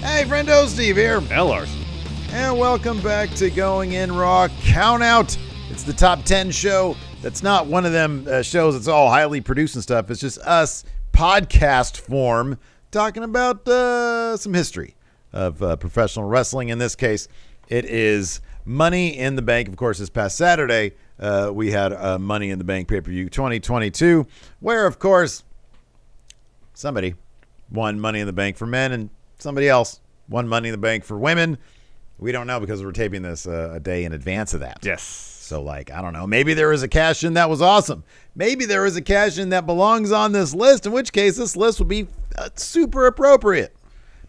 Hey, friendo, Steve here. And Larson. And welcome back to Going In Raw Count Out. It's the top 10 show. That's not one of them shows that's all highly produced and stuff. It's just us, podcast form, talking about some history of professional wrestling. In this case, it is Money in the Bank. Of course, this past Saturday, we had Money in the Bank pay-per-view 2022, where, of course, somebody won Money in the Bank for men and somebody else won Money in the Bank for women. We don't know because we're taping this a day in advance of that. Yes. So, I don't know. Maybe there was a cash-in that was awesome. Maybe there was a cash-in that belongs on this list, in which case this list would be super appropriate.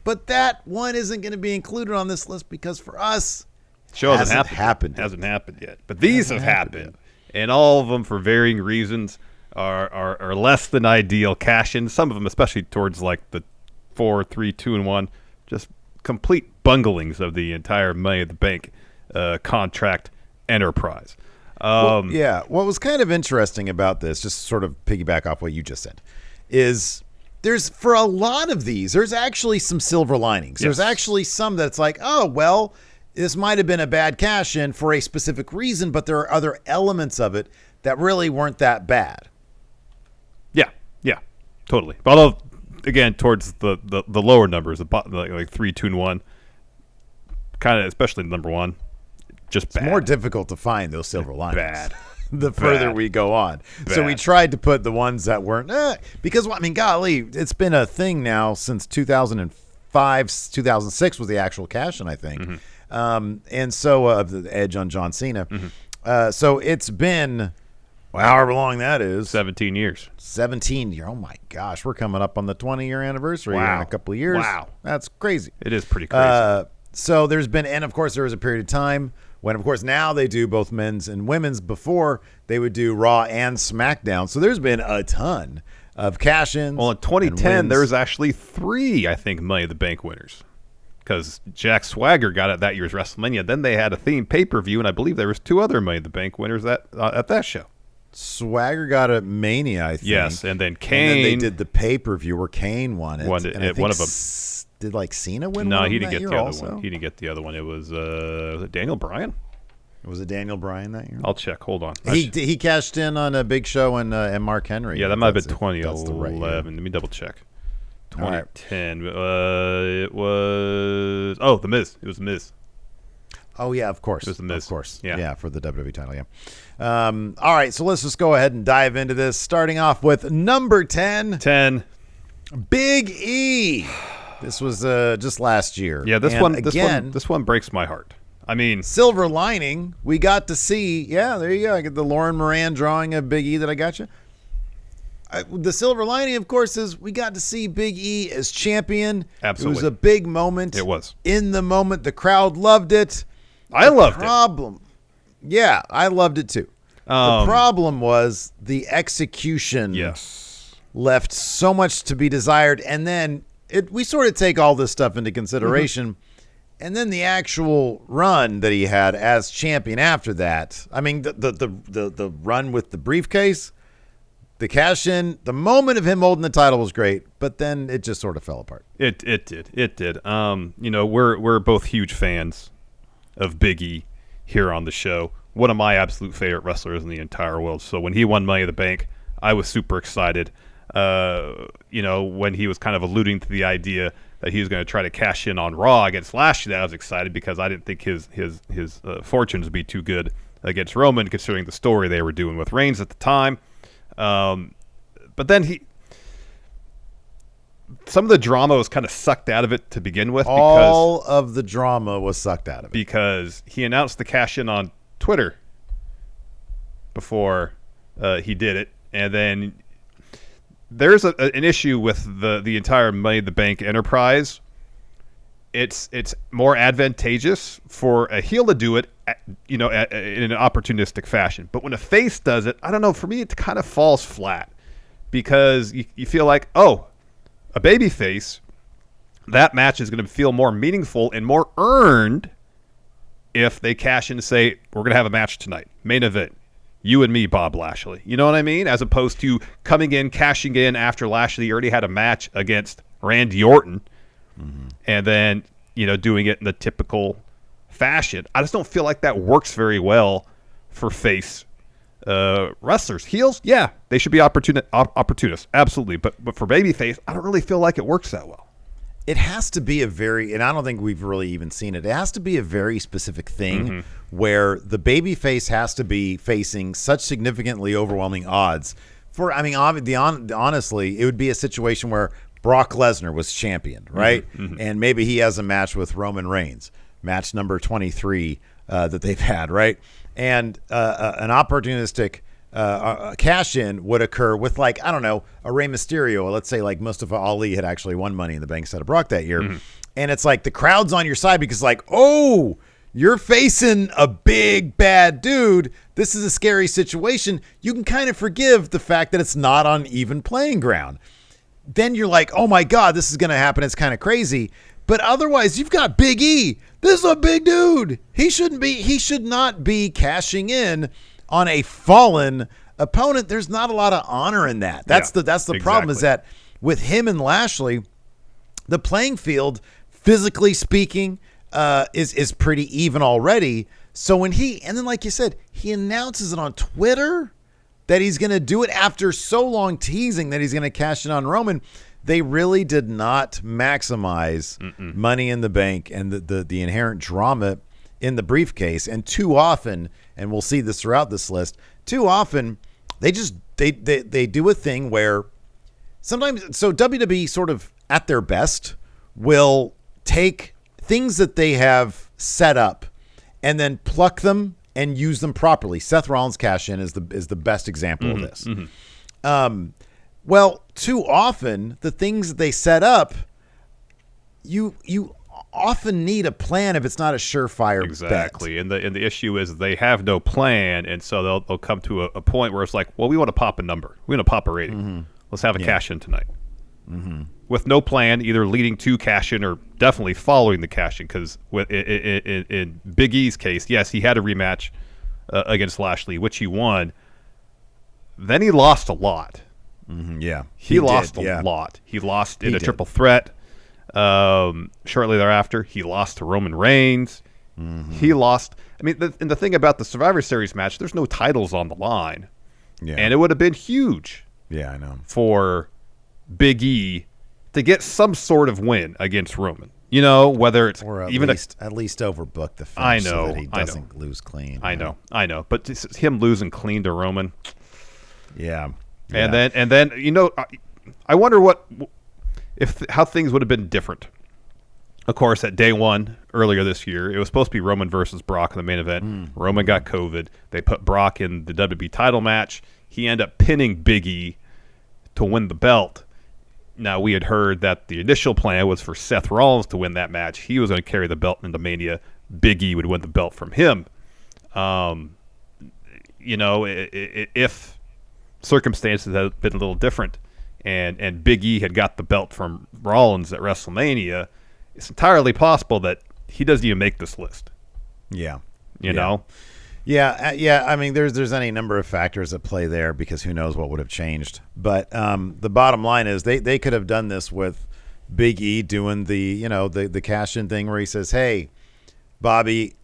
But that one isn't going to be included on this list because for us, show hasn't happened yet. But these have happened. And all of them, for varying reasons, are less than ideal cash-ins. Some of them, especially towards the 4, 3, 2, and 1, just complete bunglings of the entire Money in the Bank contract enterprise. What was kind of interesting about this, just sort of piggyback off what you just said, is there's, for a lot of these, there's actually some silver linings. Yes. There's actually some that's like, oh, well, this might have been a bad cash-in for a specific reason, but there are other elements of it that really weren't that bad. Yeah, totally. Although, again, towards the lower numbers, like 3, 2, and 1, kind of, especially number 1, just bad. It's more difficult to find those silver linings. Bad. The further we go on. Bad. So we tried to put the ones that weren't, because, golly, it's been a thing now since 2005, 2006 was the actual cash-in, I think. Mm-hmm. And so of the edge on John Cena. Mm-hmm. So it's been, however long that is. 17 years. 17 years. Oh, my gosh. We're coming up on the 20-year anniversary in a couple of years. Wow. That's crazy. It is pretty crazy. So there's been, and of course, there was a period of time when, of course, now they do both men's and women's. Before, they would do Raw and SmackDown. So there's been a ton of cash-ins. Well, in 2010, there was actually 3, I think, Money in the Bank winners. Because Jack Swagger got it that year's WrestleMania. Then they had a themed pay-per-view, and I believe there was 2 other Money in the Bank winners at that show. Swagger got a Mania, I think. Yes, and then Kane. And then they did the pay-per-view where Kane won it. Won it, and I think one of them. Did Cena win? No, one he didn't get the other also? one. He didn't get the other one. It was Daniel Bryan. Was it Daniel Bryan that year? I'll check. Hold on. He cashed in on a Big Show and Mark Henry. Yeah, that might have been 2011. That's the right year. Let me double check. 2010. Right. It was The Miz. It was The Miz. Oh yeah, of course. It was The Miz. Of course. Yeah, for the WWE title. Yeah. All right, so let's just go ahead and dive into this. Starting off with number 10. Big E. This was just last year. Yeah, this one breaks my heart. Silver lining, we got to see. Yeah, there you go. I get the Lauren Moran drawing of Big E that I got you. The silver lining, of course, is we got to see Big E as champion. Absolutely. It was a big moment. It was. In the moment, the crowd loved it. I loved it. Yeah, I loved it too. The problem was the execution. Yes. Left so much to be desired, and then we sort of take all this stuff into consideration. Mm-hmm. And then the actual run that he had as champion after that. The run with the briefcase, the cash in, the moment of him holding the title was great, but then it just sort of fell apart. It did. We're both huge fans of Big E here on the show. One of my absolute favorite wrestlers in the entire world. So when he won Money in the Bank, I was super excited. When he was kind of alluding to the idea that he was going to try to cash in on Raw against Lashley, I was excited because I didn't think his fortunes would be too good against Roman, considering the story they were doing with Reigns at the time. But then some of the drama was kind of sucked out of it to begin with. All of the drama was sucked out of it. Because he announced the cash in on Twitter before he did it. And then there's an issue with the entire Money in the Bank enterprise. It's more advantageous for a heel to do it, in an opportunistic fashion. But when a face does it, I don't know. For me, it kind of falls flat because you feel like, a baby face, that match is going to feel more meaningful and more earned if they cash in to say, we're going to have a match tonight, main event. You and me, Bob Lashley. You know what I mean? As opposed to coming in, cashing in after Lashley already had a match against Randy Orton and then doing it in the typical fashion. I just don't feel like that works very well for face wrestlers. Heels, yeah, they should be opportunists, absolutely. But for babyface, I don't really feel like it works that well. It has to be and I don't think we've really even seen it. It has to be a very specific thing where the babyface has to be facing such significantly overwhelming odds. Honestly, it would be a situation where Brock Lesnar was champion, right? And maybe he has a match with Roman Reigns, match number 23 that they've had, right? And an opportunistic cash-in would occur with, like, I don't know, a Rey Mysterio. Let's say, like, Mustafa Ali had actually won Money in the Bank instead of Brock that year. And it's like the crowd's on your side because, like, oh, you're facing a big, bad dude. This is a scary situation. You can kind of forgive the fact that it's not on even playing ground. Then you're like, oh, my God, this is going to happen. It's kind of crazy. But otherwise, you've got Big E. This is a big dude. He should not be cashing in on a fallen opponent. There's not a lot of honor in that. That's the problem, is that with him and Lashley, the playing field, physically speaking, is pretty even already. So when and then like you said, he announces it on Twitter that he's going to do it after so long teasing that he's going to cash in on Roman. They really did not maximize Money in the Bank and the inherent drama in the briefcase. And too often, and we'll see this throughout this list, too often they do a thing where sometimes, so WWE sort of at their best will take things that they have set up and then pluck them and use them properly. Seth Rollins cash in is the best example of this. Well, too often the things that they set up, you often need a plan if it's not a surefire exactly. bet. And the issue is they have no plan, and so they'll come to a point where it's like, well, we want to pop a number, we want to pop a rating. Let's have a cash in tonight. With no plan, either leading to cash in or definitely following the cash in. Because in Big E's case, yes, he had a rematch against Lashley, which he won. Then he lost a lot. He lost a lot. He lost in a triple threat. Shortly thereafter, he lost to Roman Reigns. He lost. I mean, the thing about the Survivor Series match, there's no titles on the line. And it would have been huge. Yeah, I know. For Big E to get some sort of win against Roman. Whether it's or at even least overbook the finish so that he doesn't lose clean. I know. But just him losing clean to Roman. Yeah. And then I wonder how things would have been different. Of course, at day one earlier this year, it was supposed to be Roman versus Brock in the main event. Roman got COVID. They put Brock in the WWE title match. He ended up pinning Big E to win the belt. Now, we had heard that the initial plan was for Seth Rollins to win that match. He was going to carry the belt into Mania. Big E would win the belt from him. If circumstances had been a little different and Big E had got the belt from Rollins at WrestleMania, it's entirely possible that he doesn't even make this list. Yeah. You know? Yeah. I mean, there's any number of factors at play there because who knows what would have changed. But the bottom line is they could have done this with Big E doing the cash-in thing where he says, hey, Bobby,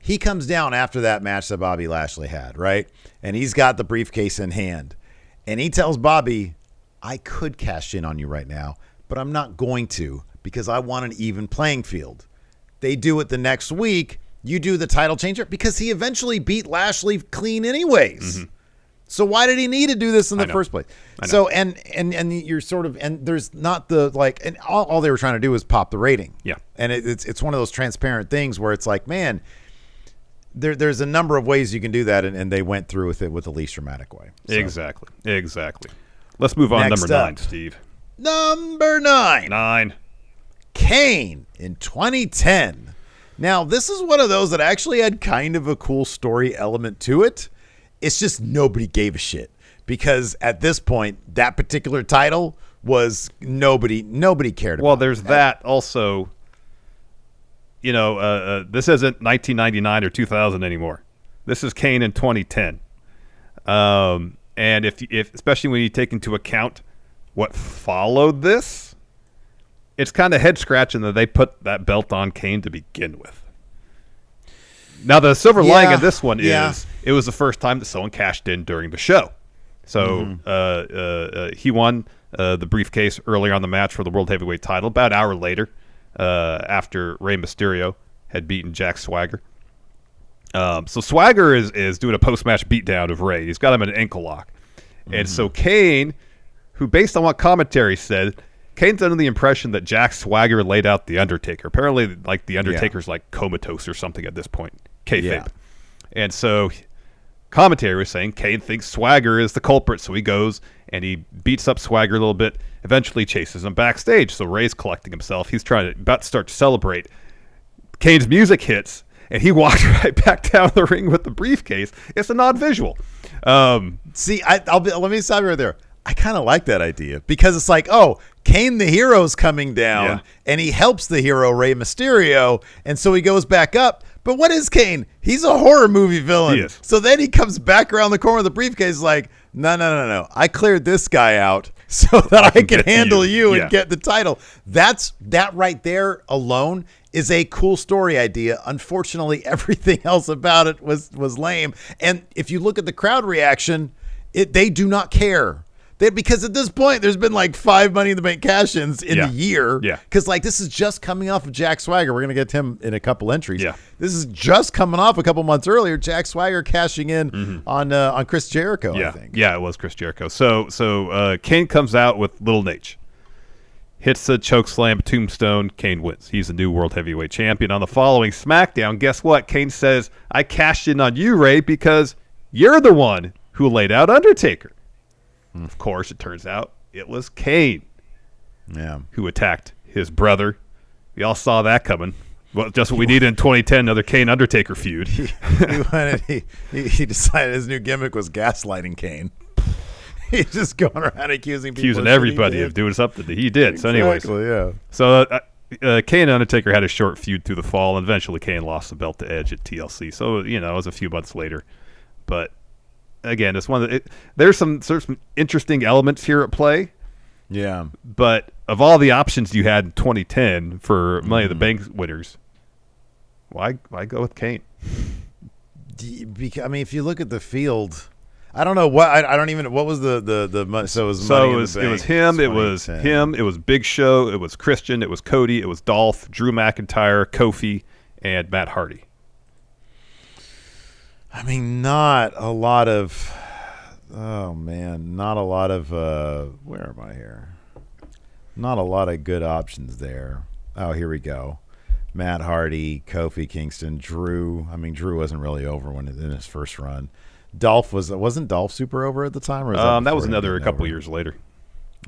he comes down after that match that Bobby Lashley had, right? And he's got the briefcase in hand. And he tells Bobby, I could cash in on you right now, but I'm not going to because I want an even playing field. They do it the next week. You do the title changer because he eventually beat Lashley clean anyways. So why did he need to do this in the first place? So and you're sort of, and there's not the like, and all they were trying to do was pop the rating. Yeah. And it's one of those transparent things where it's like, man, there's a number of ways you can do that, and they went through with it with the least dramatic way. So. Exactly. Let's move on. Number 9, Steve. Number 9. Kane in 2010. Now, this is one of those that actually had kind of a cool story element to it. It's just nobody gave a shit because at this point, that particular title was nobody cared about. Well, there's that also. This isn't 1999 or 2000 anymore. This is Kane in 2010. And if especially when you take into account what followed this, it's kind of head scratching that they put that belt on Kane to begin with. Now, the silver lining in this one is it was the first time that someone cashed in during the show. So he won the briefcase earlier on the match for the World Heavyweight title, about an hour later, after Rey Mysterio had beaten Jack Swagger. So Swagger is doing a post-match beatdown of Rey. He's got him in an ankle lock. And so Kane, who based on what commentary said, Kane's under the impression that Jack Swagger laid out The Undertaker. Apparently, like, The Undertaker's like comatose or something at this point. Kayfabe. Yeah. And so commentary was saying Kane thinks Swagger is the culprit, so he goes and he beats up Swagger a little bit, eventually chases him backstage. So Ray's collecting himself. He's about to start to celebrate. Kane's music hits, and he walks right back down the ring with the briefcase. It's a non-visual. See, let me stop you right there. I kind of like that idea because it's like, oh, Kane the hero's coming down, and he helps the hero Rey Mysterio, and so he goes back up. But what is Kane? He's a horror movie villain. He is. So then he comes back around the corner of the briefcase like, no. I cleared this guy out so that I can handle you and get the title. That right there alone is a cool story idea. Unfortunately, everything else about it was lame. And if you look at the crowd reaction, they do not care. Because at this point, there's been like 5 Money in the Bank cash-ins in the year. Yeah. Because like this is just coming off of Jack Swagger. We're going to get to him in a couple entries. Yeah. This is just coming off a couple months earlier. Jack Swagger cashing in on Chris Jericho, I think. Yeah, it was Chris Jericho. So Kane comes out with Little Nate. Hits a chokeslam, tombstone. Kane wins. He's the new World Heavyweight Champion. On the following SmackDown, guess what? Kane says, I cashed in on you, Ray, because you're the one who laid out Undertaker. Of course, it turns out it was Kane who attacked his brother. We all saw that coming. Well, just what we needed in 2010, another Kane-Undertaker feud. He decided his new gimmick was gaslighting Kane. He's just going around accusing everybody of doing something that he did. Exactly, so anyways. So Kane and Undertaker had a short feud through the fall, and eventually Kane lost the belt to Edge at TLC. So, it was a few months later. But again, it's there's some interesting elements here at play. Yeah. But of all the options you had in 2010 for Money in the Bank winners, why go with Kane? I mean, if you look at the field, I don't know what I don't even what was the so it was Money in the Bank. It was him. It was him. It was Big Show. It was Christian. It was Cody. It was Dolph, Drew McIntyre, Kofi, and Matt Hardy. I mean, not a lot of where am I here? Not a lot of good options there. Oh, here we go. Matt Hardy, Kofi Kingston, Drew. I mean, Drew wasn't really over in his first run. Dolph wasn't Dolph super over at the time? Or was that was a couple years later.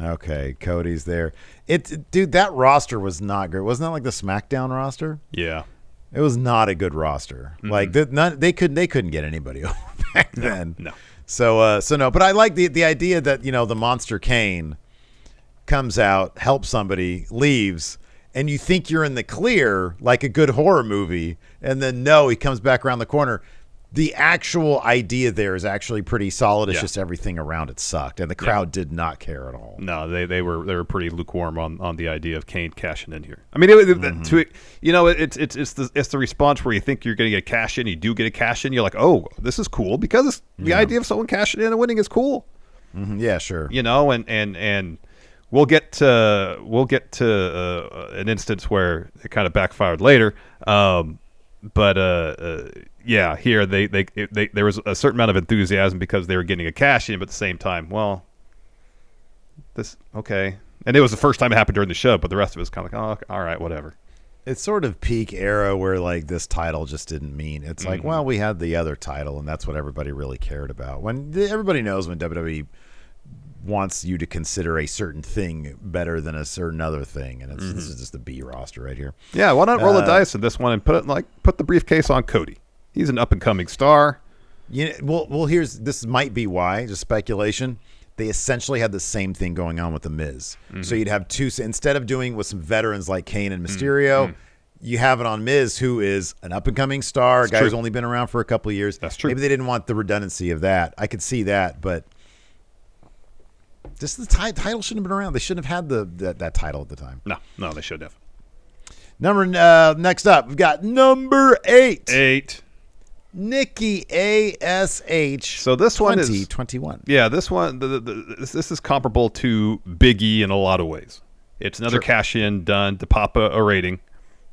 Okay, Cody's there. Dude, that roster was not great. Wasn't that like the SmackDown roster? Yeah. It was not a good roster. Mm-hmm. Like they couldn't get anybody over back then. No. So no. But I like the idea that the Monster Kane comes out, helps somebody, leaves, and you think you're in the clear like a good horror movie, and then no, he comes back around the corner. The actual idea there is actually pretty solid. It's just everything around it sucked, and the crowd did not care at all. No, they were pretty lukewarm on the idea of Kane cashing in here. I mean, it's the response where you think you're going to get a cash in, you do get a cash in, you're like, oh, this is cool because the idea of someone cashing in and winning is cool. Mm-hmm. Yeah, sure. And we'll get to an instance where it kind of backfired later. Yeah, here there was a certain amount of enthusiasm because they were getting a cash in, but at the same time, well, this okay, and it was the first time it happened during the show, but the rest of it was kind of like, oh, all right, whatever. It's sort of peak era where like this title just didn't mean. It's like, well, we had the other title, and that's what everybody really cared about. When everybody knows when WWE wants you to consider a certain thing better than a certain other thing, and this is just the B roster right here. Yeah, why not roll the dice in this one and put the briefcase on Cody? He's an up and coming star. Well, this might be why, just speculation. They essentially had the same thing going on with the Miz. Mm-hmm. So you'd have two, instead of doing with some veterans like Kane and Mysterio, you have it on Miz, who is an up and coming star, a guy who's only been around for a couple of years. That's true. Maybe they didn't want the redundancy of that. I could see that, but Just the title shouldn't have been around. They shouldn't have had that title at the time. No, they should have. Next up, we've got number 8. 8. Nikki Ash. So this one is 2021. Yeah, this one this is comparable to Big E in a lot of ways. It's another cash in done to pop a rating,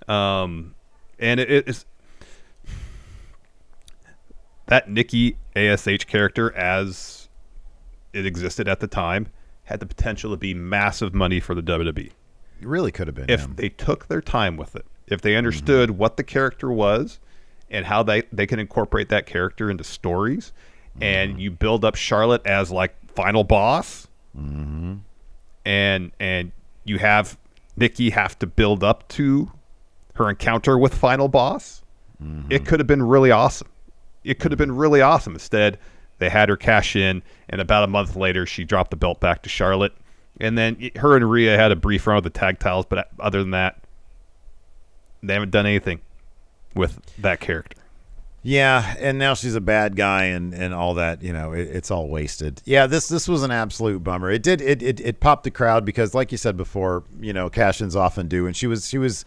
and it is that Nikki Ash character as it existed at the time had the potential to be massive money for the WWE. It really could have been if they took their time with it, if they understood what the character was and how they can incorporate that character into stories, and you build up Charlotte as like final boss, and you have Nikki have to build up to her encounter with final boss, it could have been really awesome. Instead, they had her cash in, and about a month later, she dropped the belt back to Charlotte. And then her and Rhea had a brief run with the tag titles, but other than that, they haven't done anything with that character. Yeah, and now she's a bad guy and all that. It's all wasted. Yeah, this was an absolute bummer. It popped the crowd because, like you said before, cash-ins often do, and she was.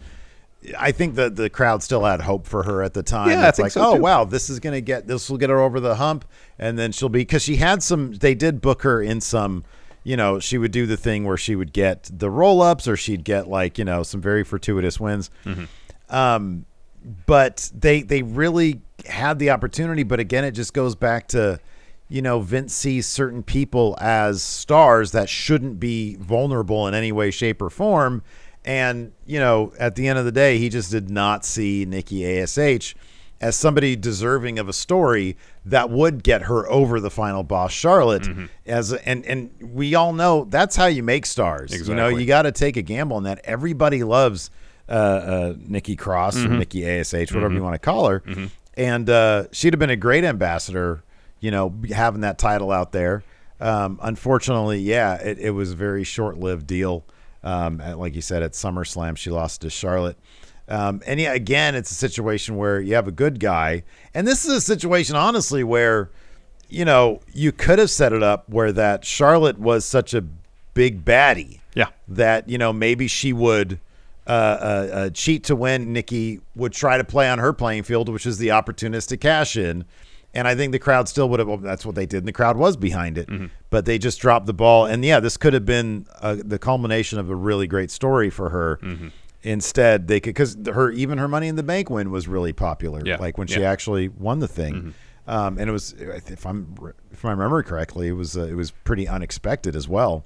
I think the crowd still had hope for her at the time. Yeah, it's I think so too. Wow, this will get her over the hump, and then she'll be, because she had some. They did book her in some. She would do the thing where she would get the roll-ups, or she'd get some very fortuitous wins. But they really had the opportunity. But again, it just goes back to, Vince sees certain people as stars that shouldn't be vulnerable in any way, shape, or form. And, at the end of the day, he just did not see Nikki Ash as somebody deserving of a story that would get her over the final boss, Charlotte. And we all know that's how you make stars. Exactly. You got to take a gamble on that. Everybody loves Nikki Cross or Nikki Ash, whatever you want to call her. And she'd have been a great ambassador, having that title out there. Unfortunately, it was a very short-lived deal. Like you said, at SummerSlam, she lost to Charlotte. And yeah, again, it's a situation where you have a good guy. And this is a situation, honestly, where, you could have set it up where that Charlotte was such a big baddie. Yeah. That, maybe she would cheat to win. Nikki would try to play on her playing field, which is the opportunistic cash in. And I think the crowd still would have. Well, that's what they did, and the crowd was behind it. But they just dropped the ball. And yeah, this could have been the culmination of a really great story for her. Instead, they could, because her Money in the Bank win was really popular. Yeah. Like when she actually won the thing, and it was, if I remember correctly, it was pretty unexpected as well.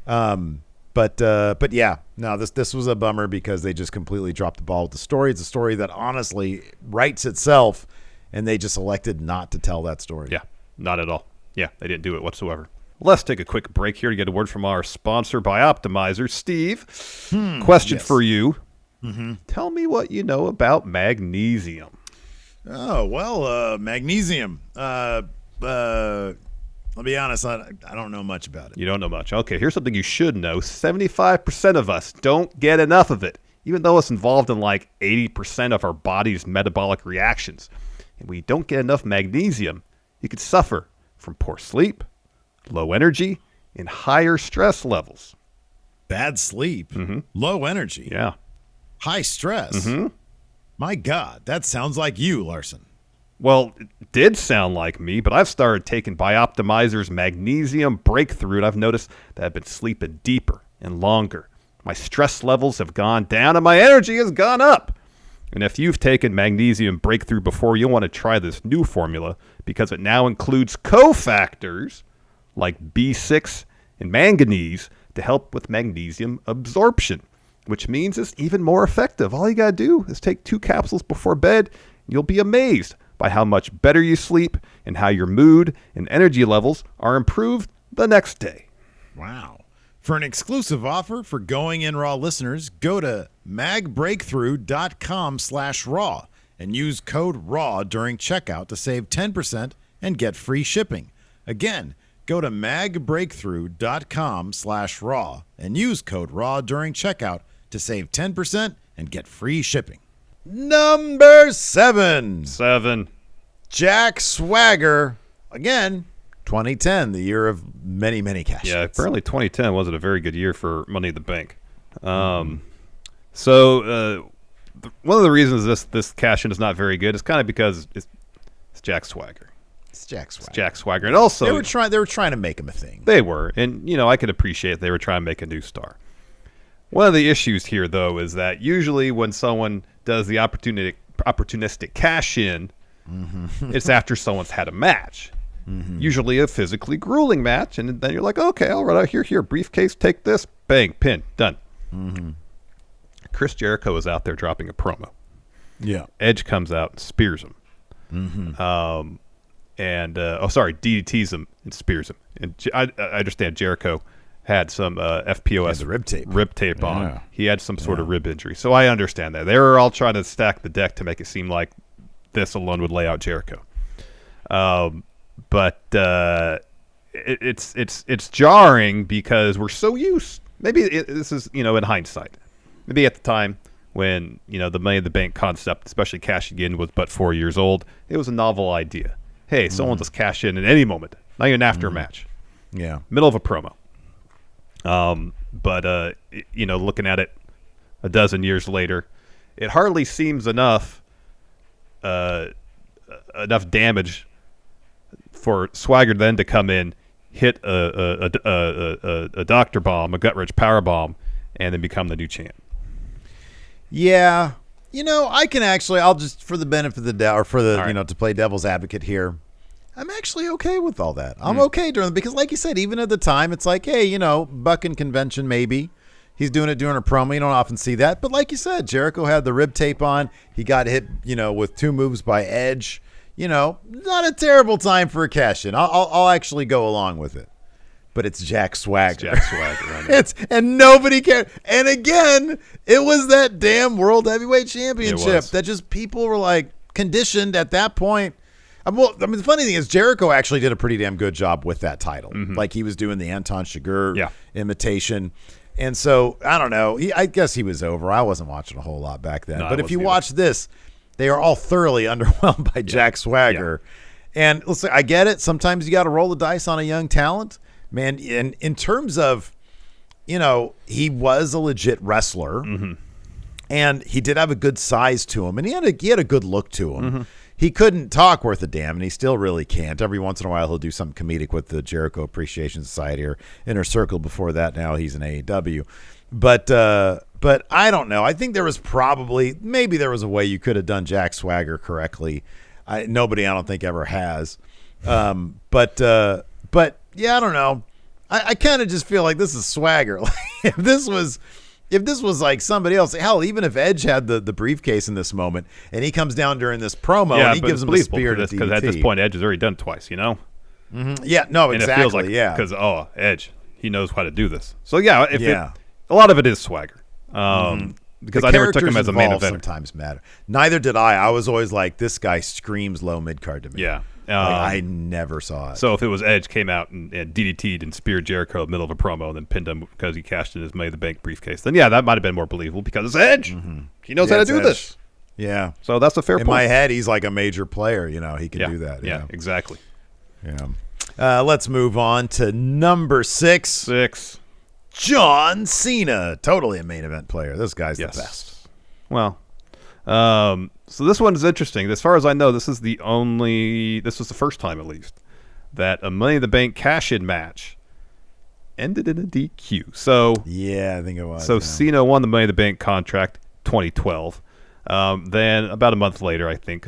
But yeah, no, this was a bummer because they just completely dropped the ball with the story. It's a story that honestly writes itself. And they just elected not to tell that story. Yeah, not at all. Yeah, they didn't do it whatsoever. Let's take a quick break here to get a word from our sponsor, Bioptimizer. Steve, question for you. Tell me what you know about magnesium. Oh, well, magnesium. I'll be honest, I don't know much about it. You don't know much. Okay, here's something you should know. 75% of us don't get enough of it, even though it's involved in like 80% of our body's metabolic reactions. And when you don't get enough magnesium, you could suffer from poor sleep, low energy, and higher stress levels. Bad sleep, low energy, high stress. My God, that sounds like you, Larson. Well, it did sound like me, but I've started taking Bioptimizer's Magnesium Breakthrough, and I've noticed that I've been sleeping deeper and longer. My stress levels have gone down, and my energy has gone up. And if you've taken Magnesium Breakthrough before, you'll want to try this new formula because it now includes cofactors like B6 and manganese to help with magnesium absorption, which means it's even more effective. All you got to do is take 2 capsules before bed, and you'll be amazed by how much better you sleep and how your mood and energy levels are improved the next day. Wow. For an exclusive offer for Going In Raw listeners, go to magbreakthrough.com/raw and use code RAW during checkout to save 10% and get free shipping. Again, go to magbreakthrough.com/raw and use code RAW during checkout to save 10% and get free shipping. Number 7. Jack Jack Swagger, again, 2010, the year of many cash-ins. Yeah, apparently 2010 wasn't a very good year for Money in the Bank. One of the reasons this cash-in is not very good is kind of because it's Jack Swagger. It's Jack Swagger. It's Jack Swagger. And also... They were trying to make him a thing. They were. And, I could appreciate they were trying to make a new star. One of the issues here, though, is that usually when someone does the opportunistic cash-in, it's after someone's had a match. Usually a physically grueling match, and then you're like, okay, all right, here, briefcase, take this, bang, pin, done. Chris Jericho is out there dropping a promo. Yeah. Edge comes out and spears him. DDTs him and spears him. And I understand Jericho had some FPOS rib tape on. Yeah. He had some sort of rib injury. So I understand that. They were all trying to stack the deck to make it seem like this alone would lay out Jericho. But it's jarring because we're so used. Maybe this is, in hindsight. Maybe at the time when, the Money in the Bank concept, especially cashing in, was but 4 years old, it was a novel idea. Hey, someone just cash in at any moment, not even after a match. Yeah. Middle of a promo. Looking at it a dozen years later, it hardly seems enough damage for Swagger then to come in, hit a doctor bomb, a gut-wrench power bomb, and then become the new champ. Yeah. I can actually, I'll just, for the benefit of the doubt, or for the, right. To play devil's advocate here, I'm actually okay with all that. I'm okay because like you said, even at the time, it's like, hey, bucking convention maybe. He's doing it during a promo. You don't often see that. But like you said, Jericho had the rib tape on. He got hit, with 2 moves by Edge. Not a terrible time for a cash-in. I'll actually go along with it. But it's Jack Swagger. It's Jack Swagger. Right? And nobody cared. And again, it was that damn World Heavyweight Championship that just people were like conditioned at that point. The funny thing is Jericho actually did a pretty damn good job with that title. Like he was doing the Anton Chigurh imitation. And so, I don't know. I guess he was over. I wasn't watching a whole lot back then. But if you watch this, they are all thoroughly underwhelmed by Jack Swagger. Yeah. And listen, I get it. Sometimes you got to roll the dice on a young talent. Man, in terms of, he was a legit wrestler. And he did have a good size to him. And he had a good look to him. He couldn't talk worth a damn, and he still really can't. Every once in a while, he'll do something comedic with the Jericho Appreciation Society or Inner Circle. Before that, now he's in AEW. But I don't know. I think there was maybe there was a way you could have done Jack Swagger correctly. Nobody, I don't think, ever has. But yeah, I don't know. I kind of just feel like this is Swagger. If this was like somebody else, hell, even if Edge had the briefcase in this moment and he comes down during this promo and he gives him a spear to DDT. Because at this point, Edge has already done it twice, Yeah, no, exactly. And it feels like, because, Edge, he knows how to do this. So, a lot of it is Swagger. Because I never took him as a main eventer. Sometimes matter. Neither did I. I was always like, this guy screams low mid-card to me. Yeah. I never saw it. So if it was Edge came out and DDT'd and speared Jericho in the middle of a promo and then pinned him because he cashed in his Money in the Bank briefcase, then that might have been more believable because it's Edge. He knows how to do this. Yeah. So that's a fair point. In my head, he's like a major player. He can do that. Yeah, exactly. Yeah. Let's move on to number 6. John Cena. Totally a main event player. This guy's the best. Well, so this one is interesting. As far as I know, this was the first time at least that a Money in the Bank cash-in match ended in a DQ. So yeah, I think it was. So Cena won the Money in the Bank contract 2012. Then about a month later, I think,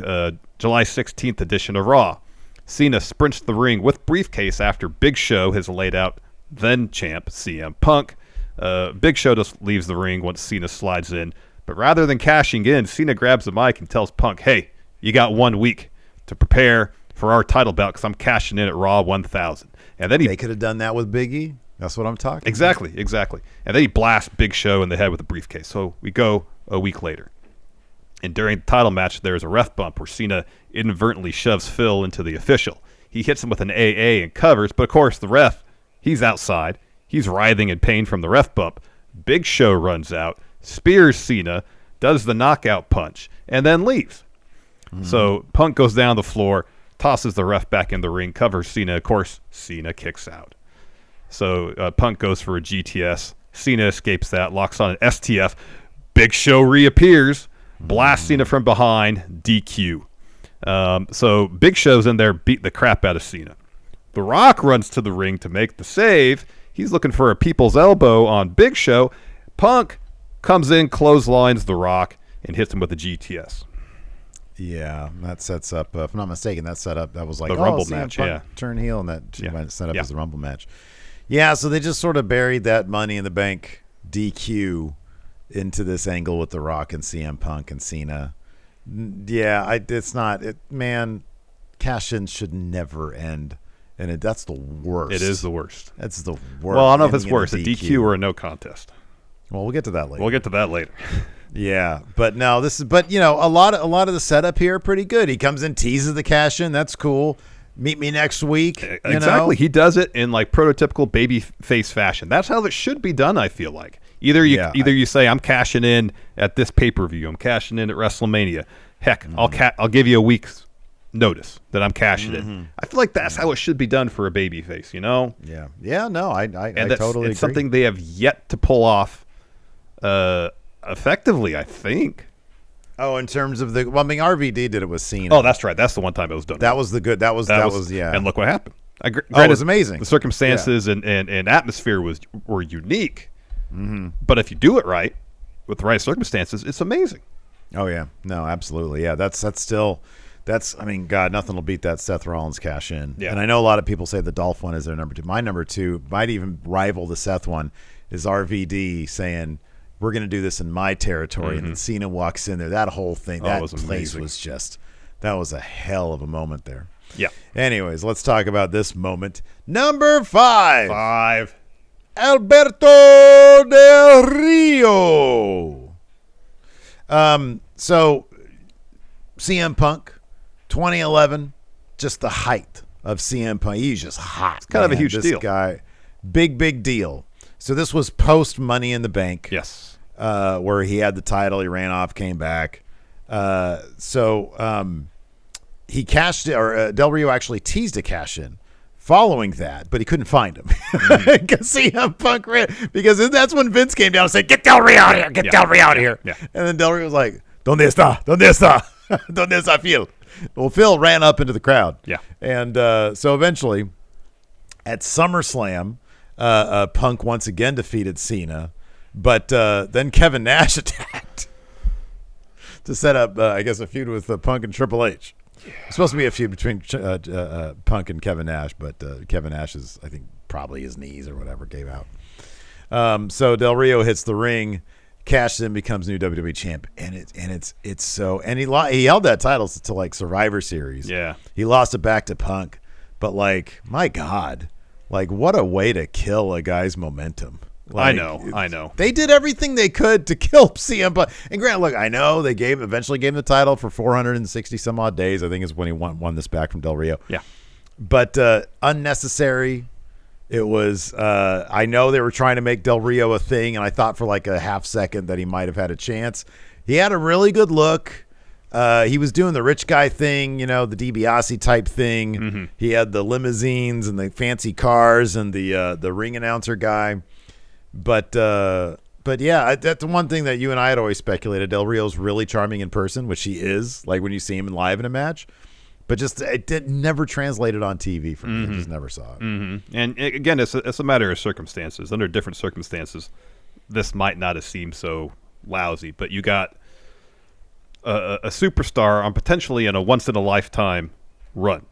July 16th edition of Raw, Cena sprints the ring with briefcase after Big Show has laid out then champ CM Punk. Big Show just leaves the ring once Cena slides in. But rather than cashing in, Cena grabs the mic and tells Punk, hey, you got 1 week to prepare for our title bout because I'm cashing in at Raw 1000. And then they could have done that with Big E. That's what I'm talking about. Exactly. And then he blasts Big Show in the head with a briefcase. So we go a week later. And during the title match, there's a ref bump where Cena inadvertently shoves Phil into the official. He hits him with an AA and covers, but of course the ref, he's outside. He's writhing in pain from the ref bump. Big Show runs out, spears Cena, does the knockout punch, and then leaves. So Punk goes down the floor, tosses the ref back in the ring, covers Cena. Of course, Cena kicks out. So Punk goes for a GTS. Cena escapes that, locks on an STF. Big Show reappears, blasts Cena from behind, DQ. So Big Show's in there beating the crap out of Cena. The Rock runs to the ring to make the save. He's looking for a people's elbow on Big Show. Punk comes in, clotheslines The Rock, and hits him with a GTS. Yeah, that sets up, if I'm not mistaken, that was like the Rumble CM match, Punk turn heel, and that went set up Yeah. as the Rumble match. Yeah, so they just sort of buried that Money in the Bank DQ into this angle with The Rock and CM Punk and Cena. Yeah, man, cash-ins should never end, and that's the worst. It is the worst. That's the worst. Well, I don't know if it's ending in worse, a DQ or a no contest. Well, we'll get to that later. Yeah, but no, a lot of the setup here pretty good. He comes in, teases the cash in. That's cool. Meet me next week. Exactly. He does it in like prototypical baby face fashion. That's how it should be done, I feel like. Either you say, I'm cashing in at this pay-per-view. I'm cashing in at WrestleMania. Heck, I'll give you a week's notice that I'm cashing in. I feel like that's how it should be done for a baby face, you know? Yeah. Yeah, no, I totally agree. It's something they have yet to pull off effectively, I think. Oh, in terms of RVD did it with Cena. Oh, that's right. That's the one time it was done. That was the good. That was yeah. And look what happened. It was amazing. The circumstances and atmosphere were unique. But if you do it right, with the right circumstances, it's amazing. Oh yeah, no, absolutely, yeah. I mean, God, nothing will beat that Seth Rollins cash in. Yeah. And I know a lot of people say the Dolph one is their number 2. My number 2 might even rival the Seth one. Is RVD saying, we're going to do this in my territory, and then Cena walks in there. That whole thing, that was place amazing. that was a hell of a moment there. Yeah. Anyways, let's talk about this moment. Number 5. 5. Alberto Del Rio. So CM Punk, 2011, just the height of CM Punk. He's just hot. It's kind of a huge deal. This guy, big deal. So this was post Money in the Bank. Yes. Where he had the title, he ran off, came back. He cashed it, or Del Rio actually teased a cash in following that, but he couldn't find him because CM Punk ran, because that's when Vince came down and said, "Get Del Rio out of here, get Del Rio out of here." Yeah. And then Del Rio was like, "Donde está? Donde está? Donde está Phil?" Well, Phil ran up into the crowd. Yeah. And so eventually at SummerSlam, Punk once again defeated Cena, but then Kevin Nash attacked to set up, I guess, a feud with Punk and Triple H. It's supposed to be a feud between Punk and Kevin Nash, but Kevin Nash's, I think, probably his knees or whatever gave out. So Del Rio hits the ring, cashes in, becomes new WWE champ, and he held that title to like Survivor Series. Yeah, he lost it back to Punk, but like, my God, like what a way to kill a guy's momentum. Like, I know. They did everything they could to kill CM Punk. And Grant, look, I know they eventually gave him the title for 460 some odd days. I think is when he won this back from Del Rio. Yeah. But unnecessary. It was, I know they were trying to make Del Rio a thing, and I thought for like a half second that he might have had a chance. He had a really good look. He was doing the rich guy thing, the DiBiase type thing. Mm-hmm. He had the limousines and the fancy cars and the ring announcer guy. But yeah, that's one thing that you and I had always speculated. Del Rio's really charming in person, which he is, like when you see him live in a match. But just it never translated on TV for me. I just never saw it. Mm-hmm. And again, it's a matter of circumstances. Under different circumstances, this might not have seemed so lousy. But you got a superstar on potentially in a once-in-a-lifetime run.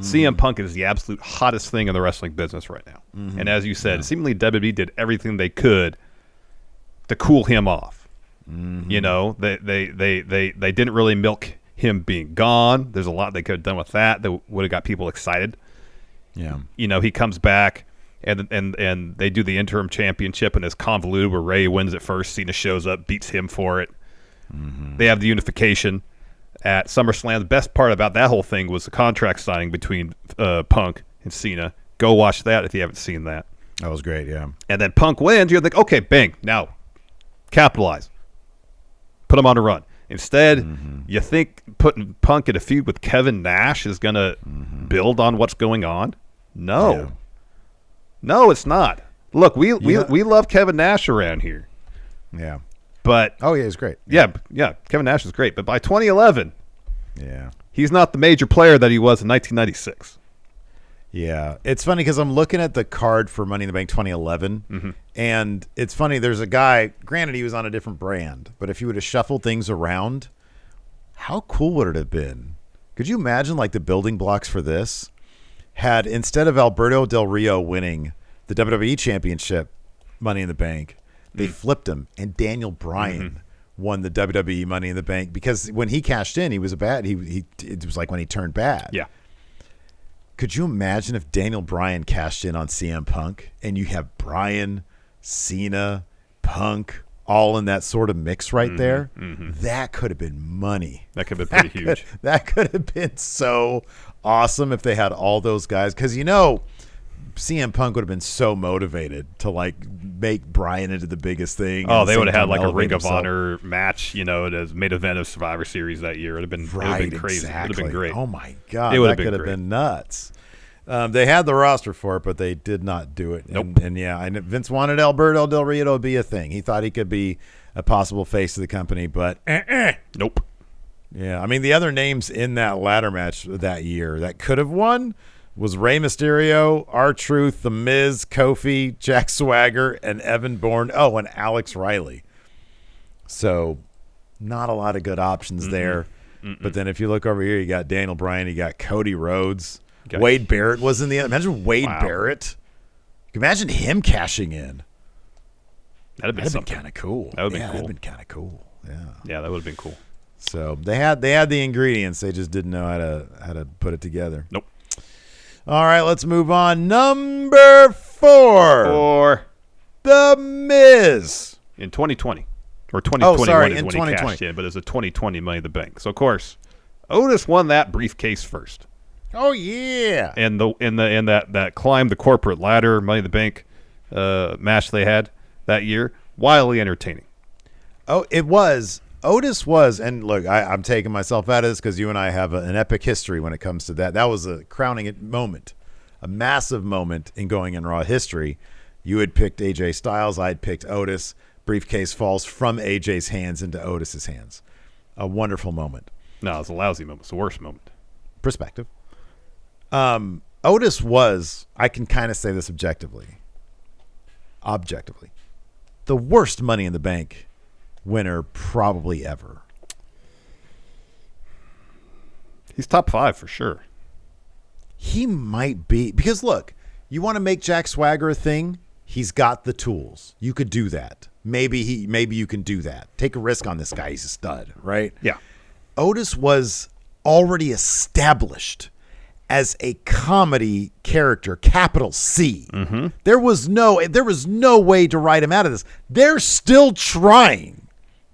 CM Punk is the absolute hottest thing in the wrestling business right now. Mm-hmm. And as you said, seemingly WWE did everything they could to cool him off. Mm-hmm. They didn't really milk him being gone. There's a lot they could have done with that would have got people excited. Yeah. He comes back and they do the interim championship and it's convoluted where Ray wins it first. Cena shows up, beats him for it. Mm-hmm. They have the unification at SummerSlam. The best part about that whole thing was the contract signing between Punk and Cena. Go watch that if you haven't seen that. That was great, yeah. And then Punk wins. You're like, okay, bang, now capitalize. Put him on a run. Instead, you think putting Punk in a feud with Kevin Nash is going to build on what's going on? No. Yeah. No, it's not. Look, we love Kevin Nash around here. Yeah. But Oh, yeah, he's great. yeah, Kevin Nash is great. But by 2011, Yeah. he's not the major player that he was in 1996. Yeah. It's funny because I'm looking at the card for Money in the Bank 2011, and it's funny. There's a guy, granted, he was on a different brand, but if you would have shuffled things around, how cool would it have been? Could you imagine, like, the building blocks for this had, instead of Alberto Del Rio winning the WWE Championship Money in the Bank, they flipped him, and Daniel Bryan won the WWE Money in the Bank, because when he cashed in, he was it was like when he turned bad. Yeah. Could you imagine if Daniel Bryan cashed in on CM Punk, and you have Bryan, Cena, Punk all in that sort of mix right there? That could have been money. That could have been pretty huge. That could have been so awesome if they had all those guys, because CM Punk would have been so motivated to, like, make Bryan into the biggest thing. Oh, they would have had like a Ring of Honor match, as main event of Survivor Series that year. It would have been crazy. Exactly. It would have been great. Oh my God, It that could have been nuts. They had the roster for it, but they did not do it. Nope. And Vince wanted Alberto Del Rio to be a thing. He thought he could be a possible face of the company, but Nope. yeah. I mean, the other names in that ladder match that year that could have won was Rey Mysterio, R-Truth, The Miz, Kofi, Jack Swagger, and Evan Bourne. Oh, and Alex Riley. So not a lot of good options there. But then if you look over here, you got Daniel Bryan, you got Cody Rhodes. Wade Barrett was in the end. Imagine Wade Barrett. Imagine him cashing in. That'd have been kind of cool. That would have been cool. That'd been kind of cool. Yeah. Yeah, that would have been cool. So they had the ingredients. They just didn't know how to put it together. Nope. All right, let's move on. Number 4. Or The Miz. in 2020. Or 2021 is in when 2020. he cashed in, but it's a 2020 Money in the Bank. So, of course, Otis won that briefcase first. Oh, yeah. And in that climb the corporate ladder Money in the Bank match they had that year, wildly entertaining. Oh, it was. Otis was, and look, I'm taking myself out of this because you and I have an epic history when it comes to that. That was a crowning moment, a massive moment in Going in Raw history. You had picked AJ Styles. I'd picked Otis. Briefcase falls from AJ's hands into Otis's hands. A wonderful moment. No, it's a lousy moment. It's the worst moment. Perspective. Otis was, I can kind of say this objectively, the worst Money in the Bank winner probably ever. He's top 5 for sure. He might be, because look, you want to make Jack Swagger a thing, he's got the tools. You could do that. Maybe you can do that. Take a risk on this guy. He's a stud, right? Yeah. Otis was already established as a comedy character, capital C. There was no way to write him out of this. They're still trying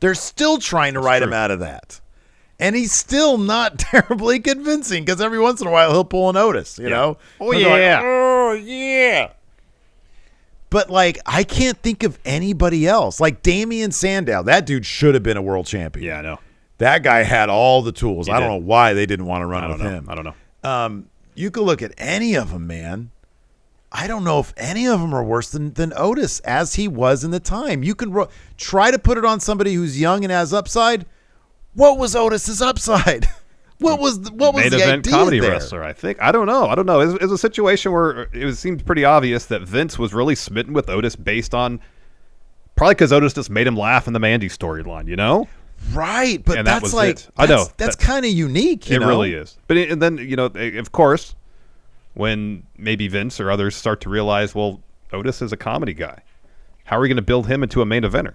to write him out of that. And he's still not terribly convincing, because every once in a while he'll pull an Otis, you know? Oh, yeah. Like, oh, yeah. But, like, I can't think of anybody else. Like Damian Sandow, that dude should have been a world champion. Yeah, I know. That guy had all the tools. He I don't did. know why they didn't want to run with him. I don't know. You could look at any of them, man. I don't know if any of them are worse than Otis as he was in the time. You can try to put it on somebody who's young and has upside. What was Otis's upside? What was Main the event idea comedy there? wrestler, I think. I don't know. It was a situation where it seemed pretty obvious that Vince was really smitten with Otis based on probably because Otis just made him laugh in the Mandy storyline, you know? Right, but And that that's was like it. I know. That's kind of unique. It really is. But and then, of course, when maybe Vince or others start to realize, well, Otis is a comedy guy. How are we going to build him into a main eventer?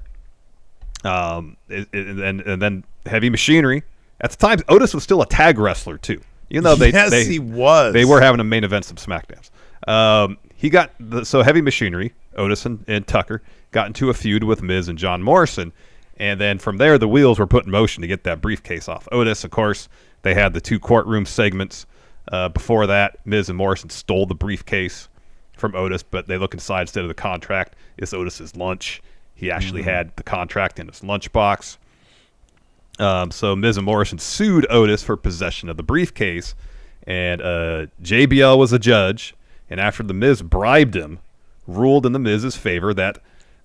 And then Heavy Machinery. At the time, Otis was still a tag wrestler too. He was. They were having a main event some SmackDowns. He got so Heavy Machinery. Otis and Tucker got into a feud with Miz and John Morrison, and then from there the wheels were put in motion to get that briefcase off Otis. Of course, they had the 2 courtroom segments. Before that, Miz and Morrison stole the briefcase from Otis, but they look inside instead of the contract. It's Otis's lunch. He actually had the contract in his lunchbox. So Miz and Morrison sued Otis for possession of the briefcase, and JBL was a judge, and after the Miz bribed him, ruled in the Miz's favor that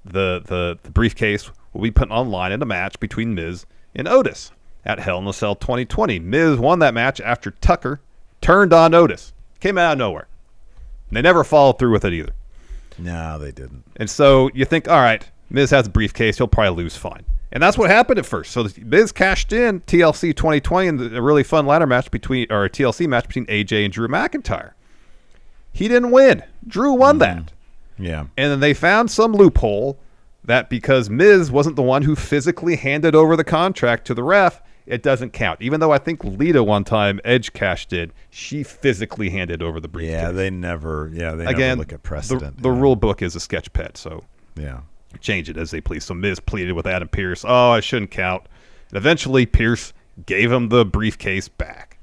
the briefcase will be put online in a match between Miz and Otis at Hell in a Cell 2020. Miz won that match after Tucker turned on Otis. Came out of nowhere. They never followed through with it either. No, they didn't. And so you think, all right, Miz has a briefcase. He'll probably lose fine. And that's what happened at first. So Miz cashed in TLC 2020 in a really fun ladder match or a TLC match between AJ and Drew McIntyre. He didn't win. Drew won that. Yeah. And then they found some loophole that because Miz wasn't the one who physically handed over the contract to the ref, it doesn't count. Even though I think Lita one time Edge cashed in, she physically handed over the briefcase. Yeah, they never look at precedent. The rule book is a sketch pad, so yeah. Change it as they please. So Miz pleaded with Adam Pearce, oh, I shouldn't count. And eventually Pearce gave him the briefcase back.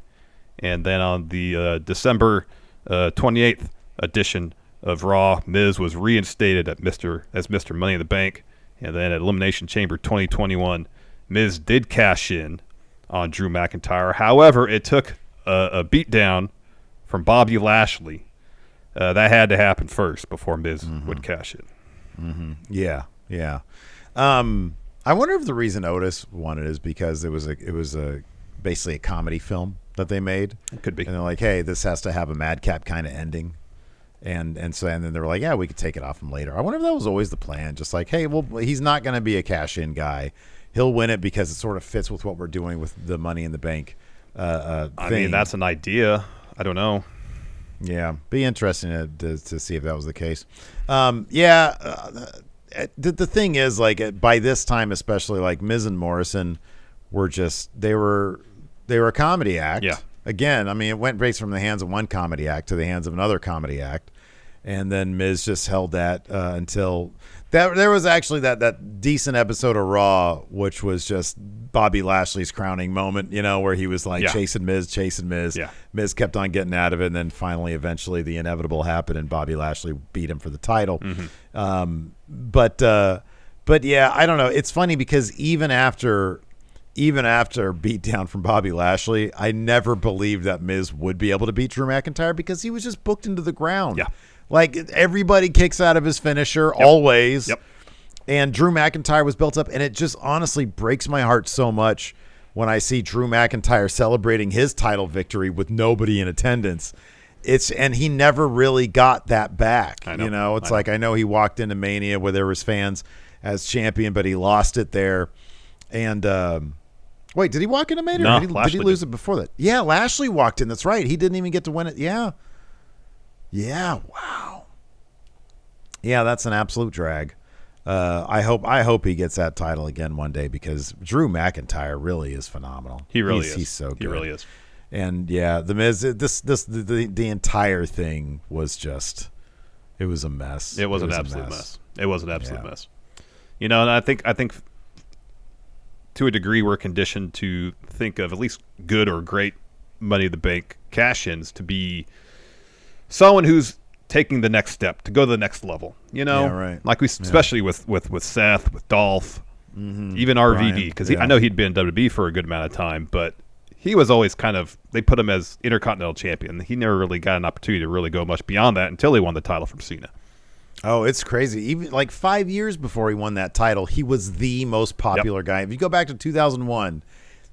And then on the December 28th edition of Raw, Miz was reinstated as Mr. Money in the Bank. And then at Elimination Chamber 2021, Miz did cash in on Drew McIntyre. However, it took a beatdown from Bobby Lashley. That had to happen first before Miz would cash in. Mm-hmm. Yeah. I wonder if the reason Otis won it is because it was basically a comedy film that they made. It could be. And they're like, hey, this has to have a madcap kind of ending. And then they were like, yeah, we could take it off him later. I wonder if that was always the plan. Just like, hey, well, he's not going to be a cash-in guy. He'll win it because it sort of fits with what we're doing with the Money in the Bank thing. I mean, that's an idea. I don't know. Yeah, be interesting to see if that was the case. The thing is, like, by this time, especially, like, Miz and Morrison were just they were a comedy act. Yeah. Again, I mean, it went based from the hands of one comedy act to the hands of another comedy act, and then Miz just held that until there was actually that decent episode of Raw, which was just Bobby Lashley's crowning moment, where he was like chasing Miz. Yeah. Miz kept on getting out of it, and then finally, eventually, the inevitable happened, and Bobby Lashley beat him for the title. Mm-hmm. But yeah, I don't know. It's funny because even after beatdown from Bobby Lashley, I never believed that Miz would be able to beat Drew McIntyre because he was just booked into the ground. Yeah. Like, everybody kicks out of his finisher always. Yep. And Drew McIntyre was built up, and it just honestly breaks my heart so much when I see Drew McIntyre celebrating his title victory with nobody in attendance. And he never really got that back. I know he walked into Mania where there was fans as champion, but he lost it there. And wait, did he walk into Mania? No, did he lose it before that? Yeah, Lashley walked in. That's right. He didn't even get to win it. Yeah. Yeah. Wow. Yeah, that's an absolute drag. I hope he gets that title again one day because Drew McIntyre really is phenomenal. He really is. He's so good. He really is. And yeah, the Miz, the entire thing was just, it was a mess. It was an absolute mess. It was an absolute mess. And I think to a degree we're conditioned to think of at least good or great Money in the Bank cash-ins to be someone who's taking the next step, to go to the next level, Yeah, right. Like especially with Seth, with Dolph, even RVD, because I know he'd been in WWE for a good amount of time, but he was always they put him as Intercontinental Champion. He never really got an opportunity to really go much beyond that until he won the title from Cena. Oh, it's crazy. Even like 5 years before he won that title, he was the most popular guy. If you go back to 2001,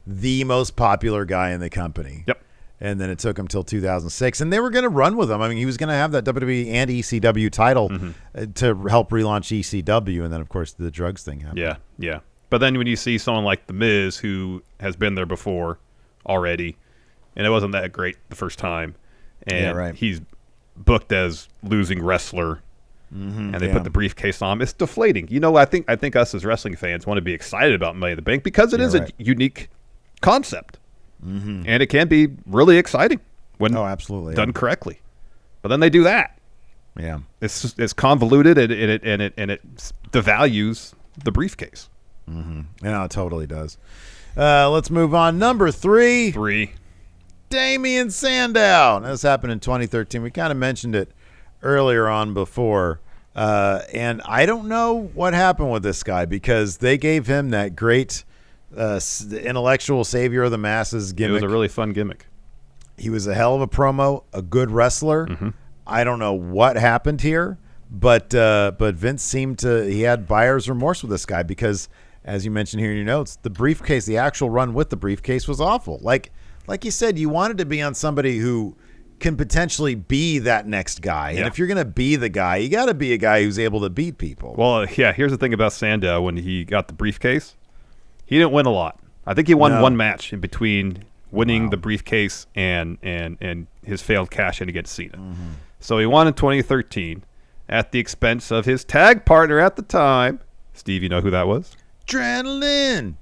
the most popular guy in the company. Yep. And then it took him till 2006, and they were going to run with him. I mean, he was going to have that WWE and ECW title to help relaunch ECW, and then of course the drugs thing happened. Yeah. But then when you see someone like The Miz, who has been there before already, and it wasn't that great the first time, and he's booked as losing wrestler, and they put the briefcase on him, it's deflating. I think us as wrestling fans want to be excited about Money in the Bank because it is a unique concept. And it can be really exciting when absolutely done correctly. But then they do that. Yeah, it's convoluted and it devalues the briefcase. Yeah, it totally does. Let's move on. Number 3. Damian Sandow. Now, this happened in 2013. We kind of mentioned it earlier on before. And I don't know what happened with this guy because they gave him that great the intellectual savior of the masses gimmick. It was a really fun gimmick. He was a hell of a promo, a good wrestler. Mm-hmm. I don't know what happened here, but Vince seemed he had buyer's remorse with this guy because, as you mentioned here in your notes, the briefcase, the actual run with the briefcase was awful. Like you said, you wanted to be on somebody who can potentially be that next guy. Yeah. And if you're going to be the guy, you got to be a guy who's able to beat people. Well, yeah, here's the thing about Sandal when he got the briefcase. He didn't win a lot. I think he won one match in between winning the briefcase and his failed cash-in against Cena. Mm-hmm. So he won in 2013 at the expense of his tag partner at the time. Steve, you know who that was? Adrenaline.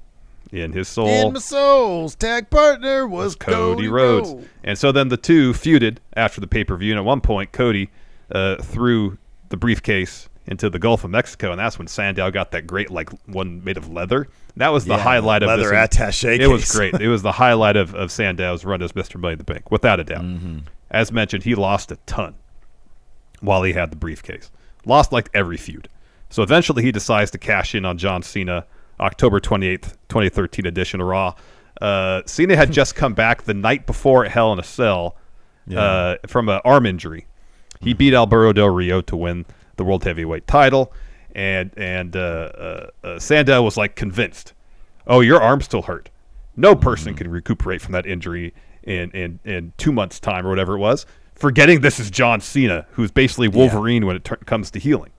In his soul. In my soul's tag partner was Cody Rhodes. And so then the two feuded after the pay-per-view. And at one point, Cody threw the briefcase into the Gulf of Mexico. And that's when Sandal got that great, one made of leather. That was the highlight of this. Leather attaché case. It was great. It was the highlight of Sandal's run as Mr. Money in the Bank, without a doubt. Mm-hmm. As mentioned, he lost a ton while he had the briefcase. Lost like every feud. So eventually he decides to cash in on John Cena, October 28th, 2013 edition of Raw. Cena had just come back the night before at Hell in a Cell from an arm injury. He beat Alberto Del Rio to win the World Heavyweight title. And Sandal was convinced, oh, your arm's still hurt. No person can recuperate from that injury in 2 months' time or whatever it was. Forgetting this is John Cena, who's basically Wolverine when it comes to healing.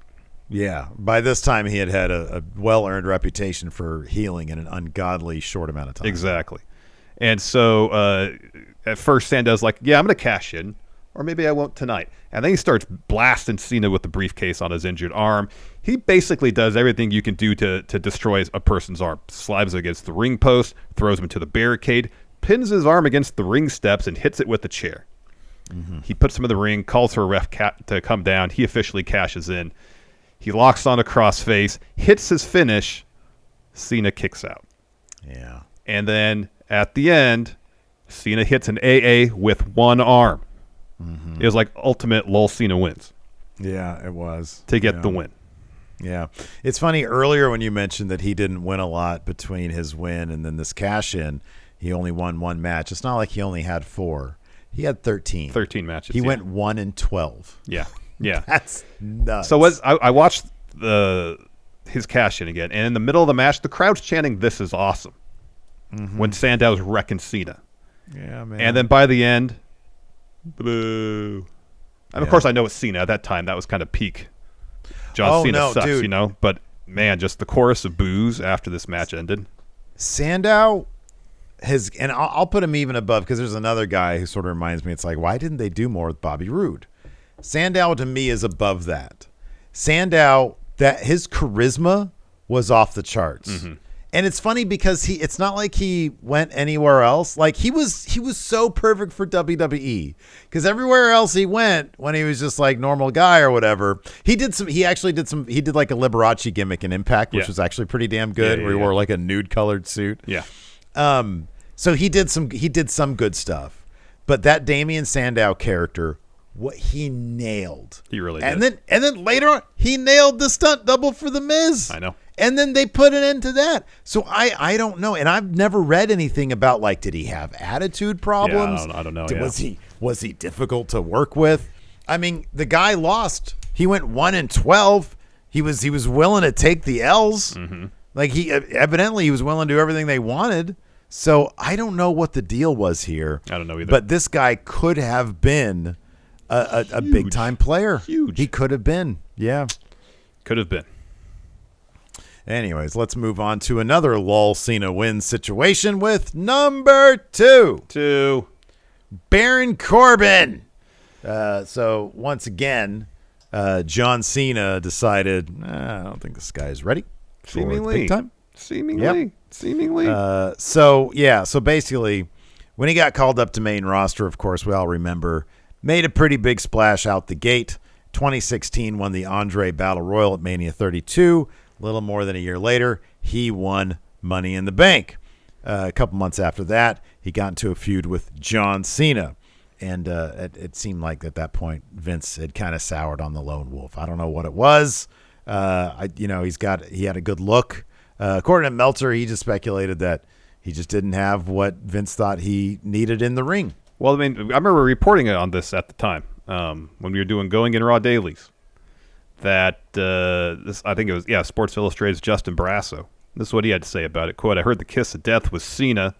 Yeah. By this time, he had a well-earned reputation for healing in an ungodly short amount of time. Exactly. And so at first, Sandal's like, yeah, I'm going to cash in, or maybe I won't tonight. And then he starts blasting Cena with the briefcase on his injured arm. He basically does everything you can do to destroy a person's arm. Slides against the ring post, throws him to the barricade, pins his arm against the ring steps, and hits it with a chair. Mm-hmm. He puts him in the ring, calls for a ref to come down. He officially cashes in. He locks on a crossface, hits his finish. Cena kicks out. Yeah. And then at the end, Cena hits an AA with one arm. Mm-hmm. It was like ultimate lull Cena wins. Yeah, it was. To get the win. Yeah. It's funny, earlier when you mentioned that he didn't win a lot between his win and then this cash-in, he only won one match. It's not like he only had 4. He had 13. 13 matches. He went 1-12. Yeah. Yeah. That's nuts. So I watched his cash-in again, and in the middle of the match, the crowd's chanting, "This is awesome," when Sandal's wrecking Cena. Yeah, man. And then by the end, boo. And of course, I know it's Cena. At that time, that was kind of peak. John Cena sucks, dude. But man, just the chorus of boos after this match ended. Sandal and I'll put him even above because there's another guy who sort of reminds me. It's like, why didn't they do more with Bobby Roode? Sandal to me is above that. Sandal, that his charisma was off the charts. Mm-hmm. And it's funny because it's not like he went anywhere else. Like he was so perfect for WWE because everywhere else he went when he was just like normal guy or whatever, he did like a Liberace gimmick in Impact, which was actually pretty damn good, where he wore like a nude colored suit. Yeah. So he did some good stuff, but that Damian Sandow character, what he nailed. He really did. And then later on, he nailed the stunt double for The Miz. I know. And then they put an end to that. So I don't know. And I've never read anything about did he have attitude problems? Yeah, I don't know. Was he difficult to work with? I mean, the guy lost. He went 1-12. He was willing to take the L's. Mm-hmm. Like he was willing to do everything they wanted. So I don't know what the deal was here. I don't know either. But this guy could have been a big time player. Huge. He could have been. Yeah. Could have been. Anyways, let's move on to another lull Cena wins situation with number 2. Baron Corbin. So once again, John Cena decided, I don't think this guy is ready. Seemingly. Big time. Seemingly. So basically, when he got called up to main roster, of course, we all remember, made a pretty big splash out the gate. 2016 won the Andre Battle Royal at Mania 32. A little more than a year later, he won Money in the Bank. A couple months after that, he got into a feud with John Cena. And it seemed like at that point, Vince had kind of soured on the Lone Wolf. I don't know what it was. He had a good look. According to Meltzer, he just speculated that he just didn't have what Vince thought he needed in the ring. Well, I mean, I remember reporting on this at the time when we were doing Going in Raw dailies. That I think it was Sports Illustrated's Justin Barrasso. This is what he had to say about it. Quote, "I heard the kiss of death with Cena.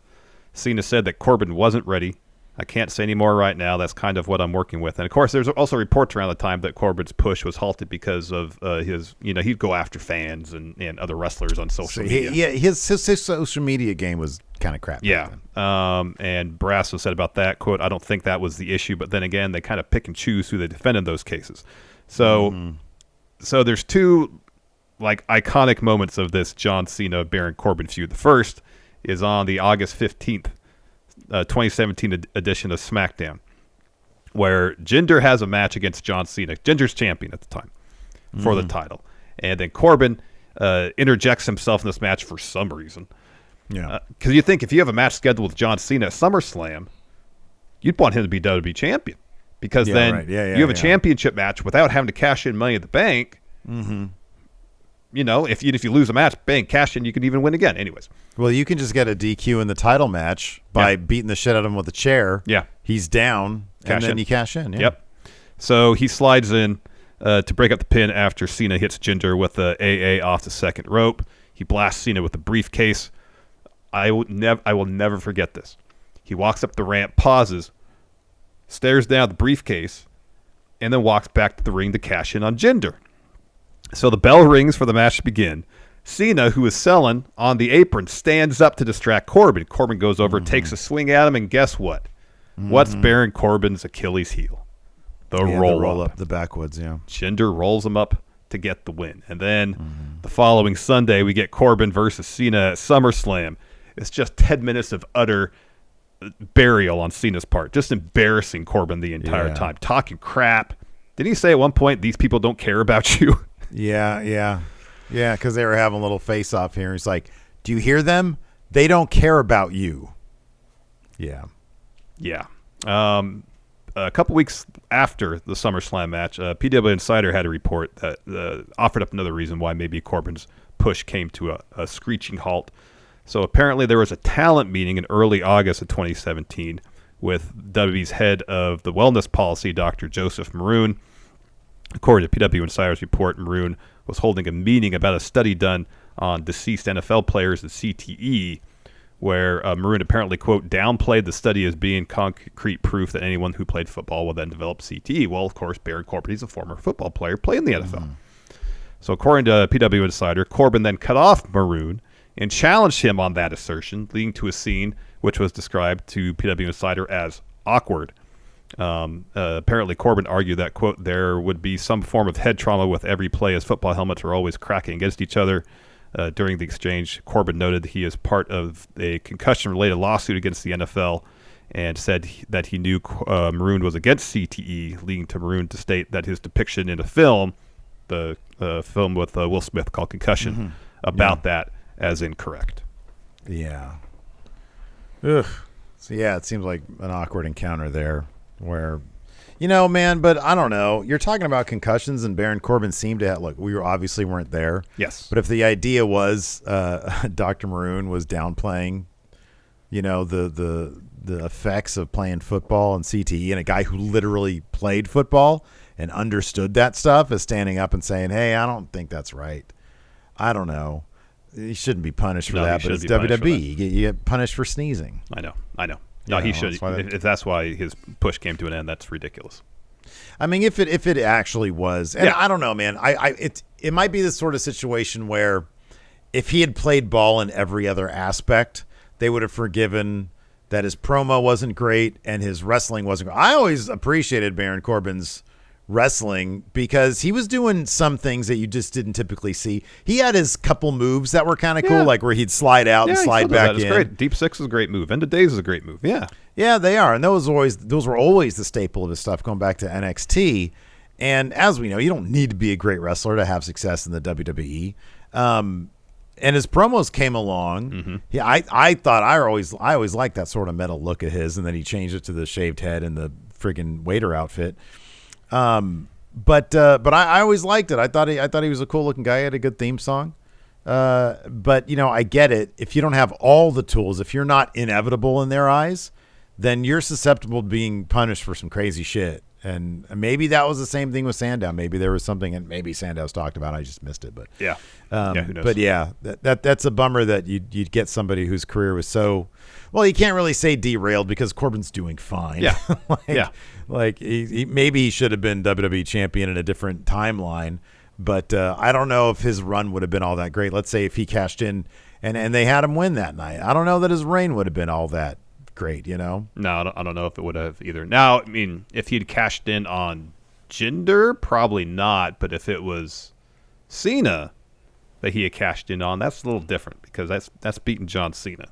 Cena said that Corbin wasn't ready. I can't say any more right now. That's kind of what I'm working with." And of course, there's also reports around the time that Corbin's push was halted because of his, he'd go after fans and other wrestlers on social media. His social media game was kind of crap. Yeah. And Barrasso said about that, quote, "I don't think that was the issue, but then again, they kind of pick and choose who they defend in those cases." So, so there's two like iconic moments of this John Cena Baron Corbin feud. The first is on the August 15th, 2017 edition of SmackDown, where Jinder has a match against John Cena. Jinder's champion at the time for the title. And then Corbin interjects himself in this match for some reason. Yeah. Because you think if you have a match scheduled with John Cena at SummerSlam, you'd want him to be WWE champion. Because you have a championship match without having to cash in Money in the Bank. Mm-hmm. If you lose a match, bang, cash in, you can even win again. Anyways. Well, you can just get a DQ in the title match by beating the shit out of him with a chair. Yeah. He's down, and then you cash in. Yeah. Yep. So he slides in to break up the pin after Cena hits Jinder with the AA off the second rope. He blasts Cena with the briefcase. I will never forget this. He walks up the ramp, pauses, stares down at the briefcase, and then walks back to the ring to cash in on Jinder. So the bell rings for the match to begin. Cena, who is selling on the apron, stands up to distract Corbin. Corbin goes over, takes a swing at him, and guess what? What's Baron Corbin's Achilles heel? The roll up. The backwoods, yeah. Jinder rolls him up to get the win. And then the following Sunday, we get Corbin versus Cena at SummerSlam. It's just 10 minutes of utter burial on Cena's part. Just embarrassing Corbin the entire time. Talking crap. Didn't he say at one point, these people don't care about you? Yeah, because they were having a little face-off here. He's like, do you hear them? They don't care about you. Yeah. A couple weeks after the SummerSlam match, PW Insider had a report that offered up another reason why maybe Corbin's push came to a screeching halt. So apparently there was a talent meeting in early August of 2017 with WWE's head of the wellness policy, Dr. Joseph Maroon. According to PW Insider's report, Maroon was holding a meeting about a study done on deceased NFL players and CTE, where Maroon apparently, quote, downplayed the study as being concrete proof that anyone who played football will then develop CTE. Well, of course, Baron Corbin is a former football player playing in the NFL. So according to PW Insider, Corbin then cut off Maroon and challenged him on that assertion, leading to a scene which was described to PW Insider as awkward. Apparently Corbin argued that, quote, there would be some form of head trauma with every play as football helmets are always cracking against each other. During the exchange, Corbin noted he is part of a concussion-related lawsuit against the NFL and said that he knew Maroon was against CTE, leading to Maroon to state that his depiction in a film, the film with Will Smith called Concussion, about that as incorrect. Yeah. Ugh. So, it seems like an awkward encounter there. Where, man, but I don't know. You're talking about concussions, and Baron Corbin seemed to have, we obviously weren't there. Yes. But if the idea was Dr. Maroon was downplaying, the effects of playing football and CTE, and a guy who literally played football and understood that stuff is standing up and saying, hey, I don't think that's right. I don't know. He shouldn't be punished for that, but it's WWE. You get punished for sneezing. I know. No, he should. If that's why his push came to an end, that's ridiculous. I mean, if it actually was, and I don't know, man. It might be this sort of situation where if he had played ball in every other aspect, they would have forgiven that his promo wasn't great and his wrestling wasn't great. I always appreciated Baron Corbin's wrestling because he was doing some things that you just didn't typically see. He had his couple moves that were kind of cool, like where he'd slide out and slide back in. Great. Deep Six is a great move. End of Days is a great move. Yeah, they are, and those were always the staple of his stuff going back to NXT. And as we know, you don't need to be a great wrestler to have success in the WWE. And his promos came along. Yeah, I thought I always liked that sort of metal look of his, and then he changed it to the shaved head and the friggin' waiter outfit. But I always liked it. I thought he was a cool looking guy. He had a good theme song, But, I get it. If you don't have all the tools, if you're not inevitable in their eyes, then you're susceptible to being punished for some crazy shit. And maybe that was the same thing with Sandow. Maybe there was something, and maybe Sandow's talked about. I just missed it. But who knows? But yeah, that's a bummer that you'd get somebody whose career was so. Well, you can't really say derailed because Corbin's doing fine. Yeah, like maybe he should have been WWE champion in a different timeline. But I don't know if his run would have been all that great. Let's say if he cashed in and they had him win that night. I don't know that his reign would have been all that great, No, I don't know if it would have either. Now, I mean, if he'd cashed in on Jinder, probably not. But if it was Cena that he had cashed in on, that's a little different because that's beating John Cena,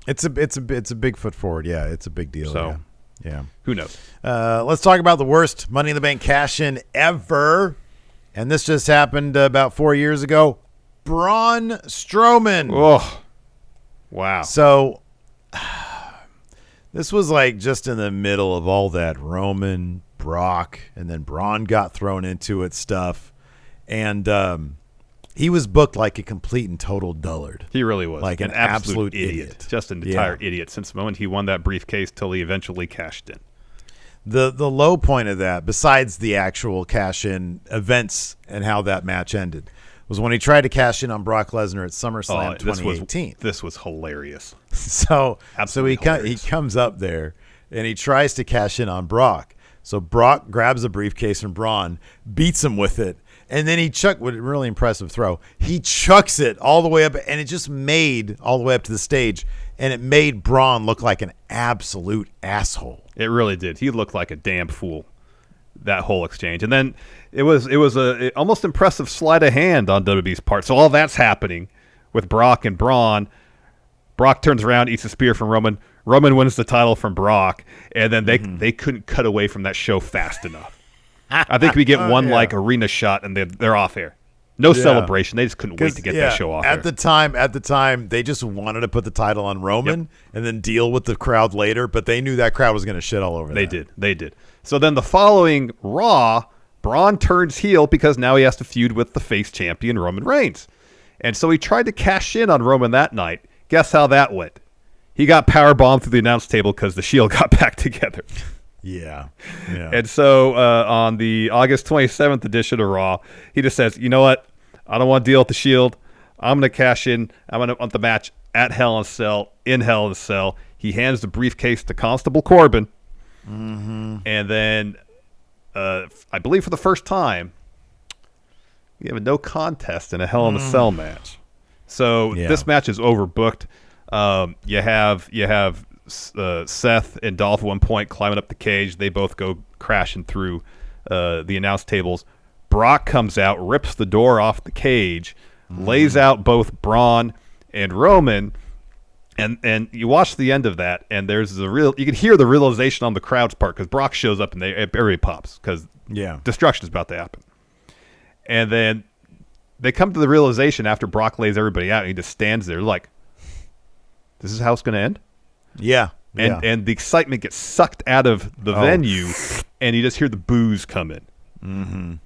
It's a big foot forward. Yeah, it's a big deal. So, yeah. Who knows? Let's talk about the worst Money in the Bank cash in ever. And this just happened about 4 years ago. Braun Strowman. Oh, wow. So this was like just in the middle of all that Roman, Brock, and then Braun got thrown into it stuff. And he was booked like a complete and total dullard. He really was. Like an absolute idiot. Just an entire idiot since the moment he won that briefcase till he eventually cashed in. The low point of that, besides the actual cash-in events and how that match ended, was when he tried to cash in on Brock Lesnar at SummerSlam 2018. This was hilarious. So he comes up there, and he tries to cash in on Brock. So Brock grabs a briefcase from Braun, beats him with it, and then with a really impressive throw. He chucks it all the way up, and it just made all the way up to the stage, and it made Braun look like an absolute asshole. It really did. He looked like a damn fool, that whole exchange. And then it was a almost impressive sleight of hand on WWE's part. So all that's happening with Brock and Braun. Brock turns around, eats a spear from Roman. Roman wins the title from Brock, and then they couldn't cut away from that show fast enough. I think we get one arena shot, and they're off air. No celebration. They just couldn't wait to get that show off at the time, they just wanted to put the title on Roman and then deal with the crowd later, but they knew that crowd was going to shit all over that. They did. So then the following Raw, Braun turns heel because now he has to feud with the face champion, Roman Reigns. And so he tried to cash in on Roman that night. Guess how that went? He got powerbombed through the announce table because the Shield got back together. Yeah. And so on the August 27th edition of Raw, he just says, you know what? I don't want to deal with the Shield. I'm going to cash in. I'm going to want the match at Hell in a Cell, in Hell in a Cell. He hands the briefcase to Constable Corbin. Mm-hmm. And then, I believe for the first time, you have a no contest in a Hell in a Cell match. So this match is overbooked. You have Seth and Dolph at one point climbing up the cage. They both go crashing through the announce tables. Brock comes out, rips the door off the cage, lays out both Braun and Roman, and you watch the end of that, and there's you can hear the realization on the crowd's part because Brock shows up and everybody pops because destruction is about to happen. And then they come to the realization after Brock lays everybody out, and he just stands there like, this is how it's going to end? Yeah. And the excitement gets sucked out of the venue, and you just hear the boos come in.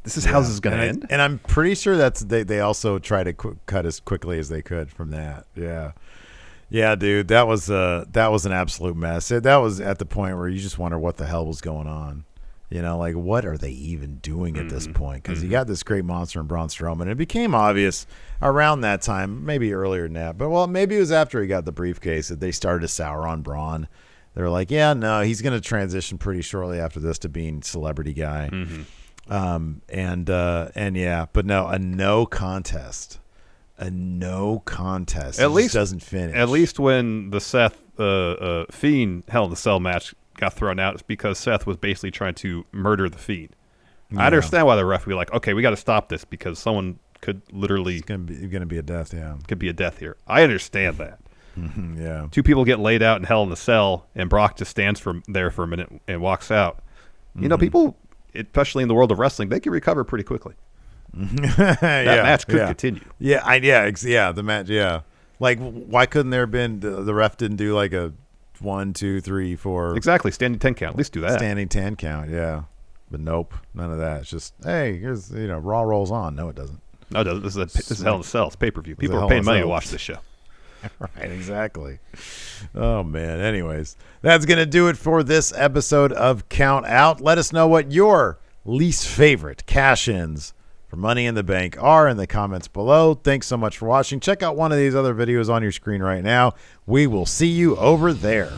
This is how this is going to end? And I'm pretty sure they also try to cut as quickly as they could from that. Yeah, dude, that was an absolute mess. That was at the point where you just wonder what the hell was going on. Like, what are they even doing at this point? Because you got this great monster in Braun Strowman. It became obvious around that time, maybe earlier than that. But, maybe it was after he got the briefcase that they started to sour on Braun. They were like, yeah, no, he's going to transition pretty shortly after this to being celebrity guy. But no, a no contest. At least doesn't finish. At least when the Seth Fiend Hell in the Cell match got thrown out, it's because Seth was basically trying to murder the Fiend. I understand why the ref would be like, okay, we got to stop this because someone could literally... It's going to be a death, Could be a death here. I understand that. Yeah. Two people get laid out in Hell in the Cell, and Brock just stands there for a minute and walks out. People, especially in the world of wrestling, they can recover pretty quickly. That match could continue. The match, Like, why couldn't there have been... The ref didn't do like a 1, 2, 3, 4... Exactly, standing 10 count. At least do that. Standing 10 count, yeah. But nope, none of that. It's just, hey, here's, Raw rolls on. No, it doesn't. No, this is Hell in a Cell. It's pay-per-view. People are Hell in paying a money to Cell. watch this show. Right, exactly. Oh, man. Anyways, that's going to do it for this episode of Count Out. Let us know what your least favorite cash-ins for Money in the Bank are in the comments below. Thanks so much for watching. Check out one of these other videos on your screen right now. We will see you over there.